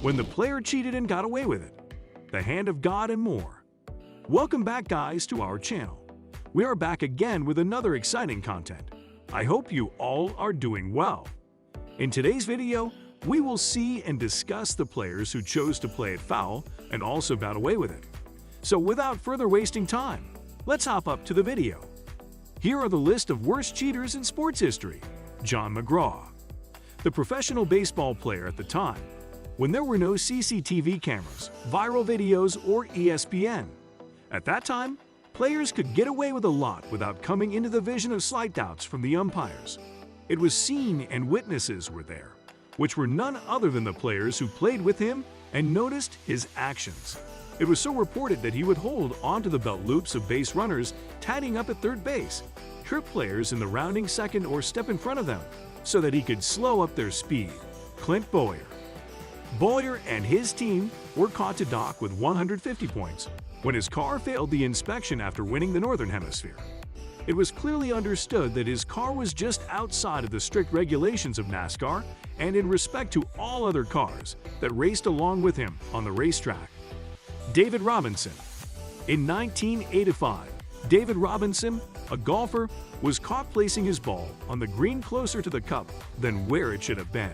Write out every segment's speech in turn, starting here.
when the player cheated and got away with it, the hand of God, and more. Welcome back, guys, to our channel. We are back again with another exciting content. I hope you all are doing well. In today's video, we will see and discuss the players who chose to play it foul and also got away with it. So without further wasting time, let's hop up to the video. Here are the list of worst cheaters in sports history. John McGraw, the professional baseball player at the time, when there were no CCTV cameras, viral videos, or ESPN. At that time, players could get away with a lot without coming into the vision of slight doubts from the umpires. It was seen and witnesses were there, which were none other than the players who played with him and noticed his actions. It was so reported that he would hold onto the belt loops of base runners tidying up at third base, trip players in the rounding second or step in front of them, so that he could slow up their speed. Clint Bowyer. Bowyer and his team were caught to dock with 150 points when his car failed the inspection after winning the Northern Hemisphere. It was clearly understood that his car was just outside of the strict regulations of NASCAR and in respect to all other cars that raced along with him on the racetrack. David Robinson. In 1985, David Robinson, a golfer, was caught placing his ball on the green closer to the cup than where it should have been.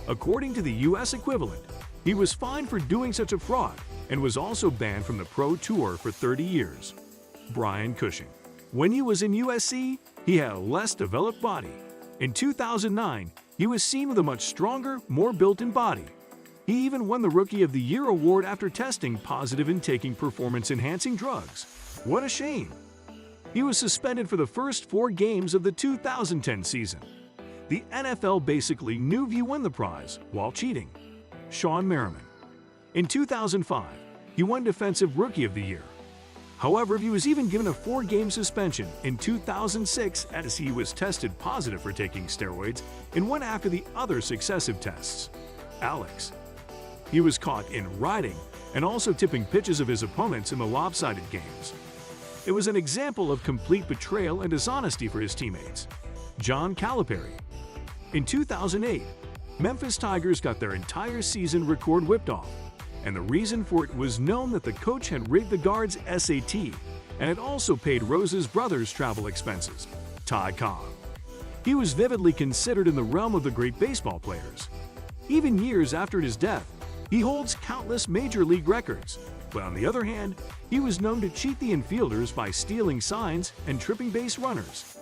According to the U.S. equivalent, he was fined for doing such a fraud and was also banned from the Pro Tour for 30 years. Brian Cushing. When he was in USC, he had a less developed body. In 2009, he was seen with a much stronger, more built-in body. He even won the Rookie of the Year award after testing positive in taking performance-enhancing drugs. What a shame! He was suspended for the first 4 games of the 2010 season. The NFL basically knew he won the prize while cheating. Sean Merriman. In 2005, he won Defensive Rookie of the Year. However, he was even given a 4-game suspension in 2006 as he was tested positive for taking steroids in one after the other successive tests. Alex. He was caught in riding and also tipping pitches of his opponents in the lopsided games. It was an example of complete betrayal and dishonesty for his teammates. John Calipari. In 2008, Memphis Tigers got their entire season record whipped off, and the reason for it was known that the coach had rigged the guard's SAT and had also paid Rose's brother's travel expenses. Ty Cobb. He was vividly considered in the realm of the great baseball players. Even years after his death, he holds countless major league records, but on the other hand, he was known to cheat the infielders by stealing signs and tripping base runners.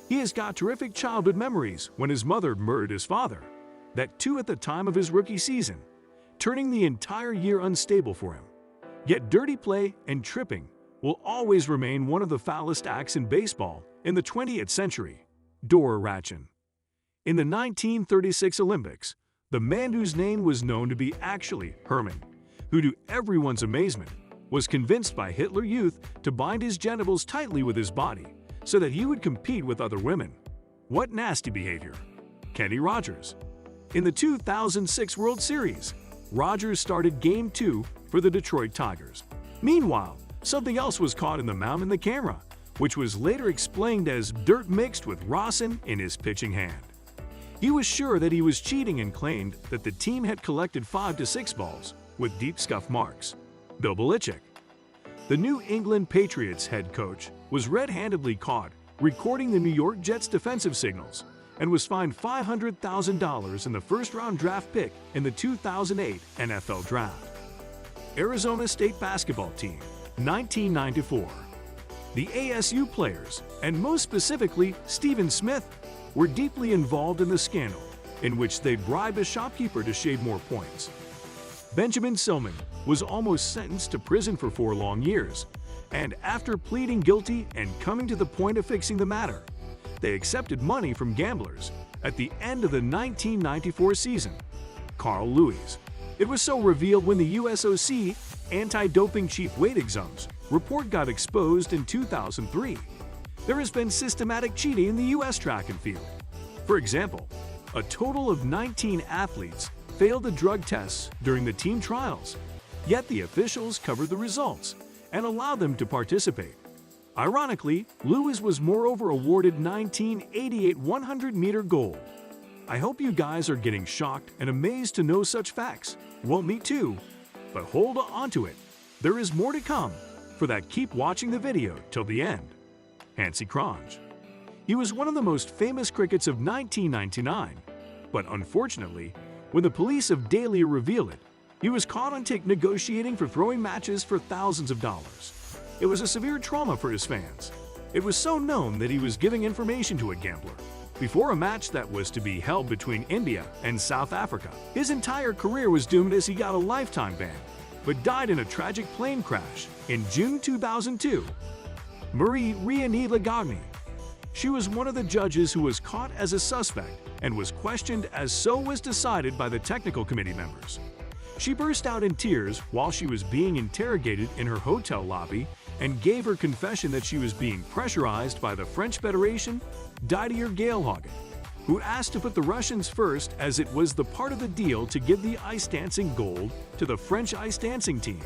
He has got terrific childhood memories when his mother murdered his father, that too at the time of his rookie season, turning the entire year unstable for him. Yet dirty play and tripping will always remain one of the foulest acts in baseball in the 20th century. Dora Ratchin. In the 1936 Olympics, the man whose name was known to be actually Herman, who to everyone's amazement was convinced by Hitler Youth to bind his genitals tightly with his body so that he would compete with other women. What nasty behavior. Kenny Rogers. In the 2006 World Series, Rogers started Game 2 for the Detroit Tigers. Meanwhile, something else was caught in the mount in the camera, which was later explained as dirt mixed with ricin in his pitching hand. He was sure that he was cheating and claimed that the team had collected 5 to 6 balls with deep scuff marks. Bill Belichick. The New England Patriots head coach was red-handedly caught recording the New York Jets' defensive signals and was fined $500,000 in the first-round draft pick in the 2008 NFL Draft. Arizona State basketball team, 1994. The ASU players, and most specifically Stephen Smith, were deeply involved in the scandal in which they bribed a shopkeeper to shave more points. Benjamin Silman was almost sentenced to prison for 4 long years, and after pleading guilty and coming to the point of fixing the matter, they accepted money from gamblers at the end of the 1994 season. Carl Lewis. It was so revealed when the USOC anti-doping chief weight exams report got exposed in 2003. There has been systematic cheating in the U.S. track and field. For example, a total of 19 athletes failed the drug tests during the team trials, yet the officials covered the results and allowed them to participate. Ironically, Lewis was moreover awarded 1988 100-meter gold. I hope you guys are getting shocked and amazed to know such facts. Well, me too. But hold on to it. There is more to come. For that, keep watching the video till the end. Hansi Cronje. He was one of the most famous crickets of 1999. But unfortunately, when the police of Daly revealed it, he was caught on tape negotiating for throwing matches for thousands of dollars. It was a severe trauma for his fans. It was so known that he was giving information to a gambler before a match that was to be held between India and South Africa. His entire career was doomed as he got a lifetime ban, but died in a tragic plane crash in June 2002. Marie-Réanie Lagagny. She was one of the judges who was caught as a suspect and was questioned, as so was decided by the technical committee members. She burst out in tears while she was being interrogated in her hotel lobby and gave her confession that she was being pressurized by the French Federation, Didier Gailhagen, who asked to put the Russians first, as it was the part of the deal to give the ice dancing gold to the French ice dancing team.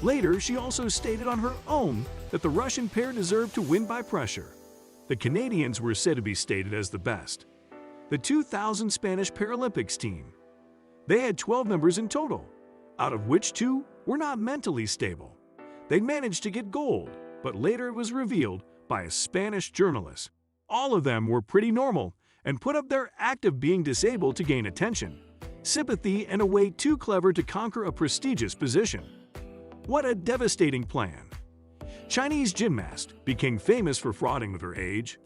Later, she also stated on her own that the Russian pair deserved to win by pressure. The Canadians were said to be stated as the best. The 2000 Spanish Paralympics team. They had 12 members in total, out of which 2 were not mentally stable. They managed to get gold, but later it was revealed by a Spanish journalist. All of them were pretty normal and put up their act of being disabled to gain attention, sympathy, and a way too clever to conquer a prestigious position. What a devastating plan! Chinese gymnast became famous for frauding with her age.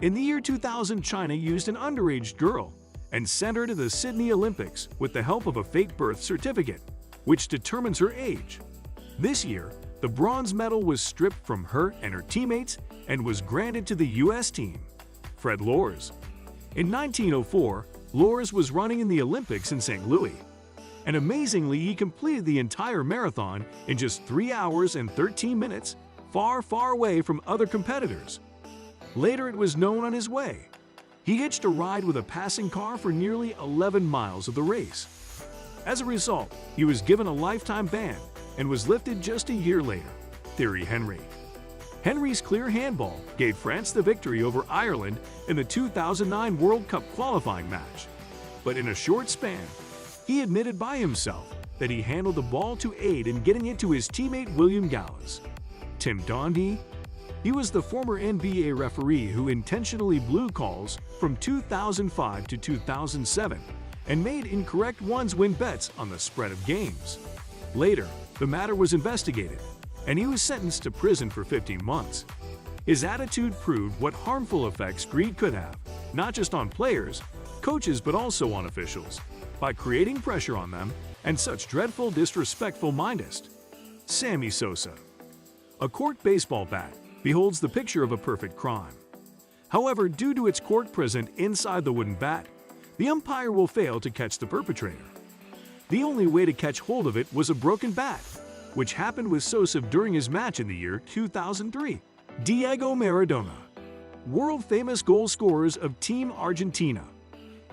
In the year 2000, China used an underage girl and sent her to the Sydney Olympics with the help of a fake birth certificate, which determines her age. This year, the bronze medal was stripped from her and her teammates and was granted to the U.S. team. Fred Lors. In 1904, Lors was running in the Olympics in St. Louis, and amazingly, he completed the entire marathon in just 3 hours and 13 minutes, far, far away from other competitors. Later, it was known on his way. He hitched a ride with a passing car for nearly 11 miles of the race. As a result, he was given a lifetime ban and was lifted just a year later. Thierry Henry. Henry's clear handball gave France the victory over Ireland in the 2009 World Cup qualifying match. But in a short span, he admitted by himself that he handled the ball to aid in getting it to his teammate William Gallas. Tim Donaghy. He was the former NBA referee who intentionally blew calls from 2005 to 2007 and made incorrect ones-win bets on the spread of games. Later, the matter was investigated, and he was sentenced to prison for 15 months. His attitude proved what harmful effects greed could have, not just on players, coaches, but also on officials, by creating pressure on them and such dreadful, disrespectful mindest. Sammy Sosa. A cork baseball bat beholds the picture of a perfect crime. However, due to its cork present inside the wooden bat, the umpire will fail to catch the perpetrator. The only way to catch hold of it was a broken bat, which happened with Sosa during his match in the year 2003. Diego Maradona. World-famous goal scorers of Team Argentina.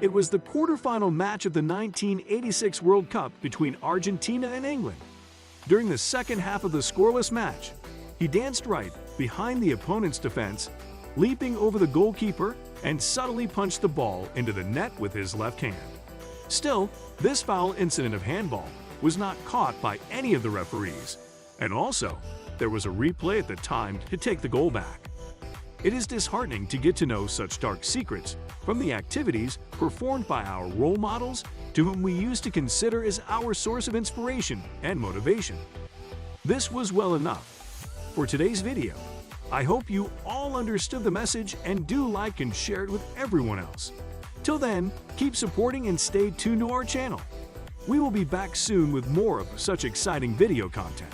It was the quarterfinal match of the 1986 World Cup between Argentina and England. During the second half of the scoreless match, he danced right behind the opponent's defense, leaping over the goalkeeper and subtly punched the ball into the net with his left hand. Still, this foul incident of handball was not caught by any of the referees, and also, there was a replay at the time to take the goal back. It is disheartening to get to know such dark secrets from the activities performed by our role models, to whom we used to consider as our source of inspiration and motivation. This was well enough for today's video. I hope you all understood the message and do like and share it with everyone else. Till then, keep supporting and stay tuned to our channel. We will be back soon with more of such exciting video content.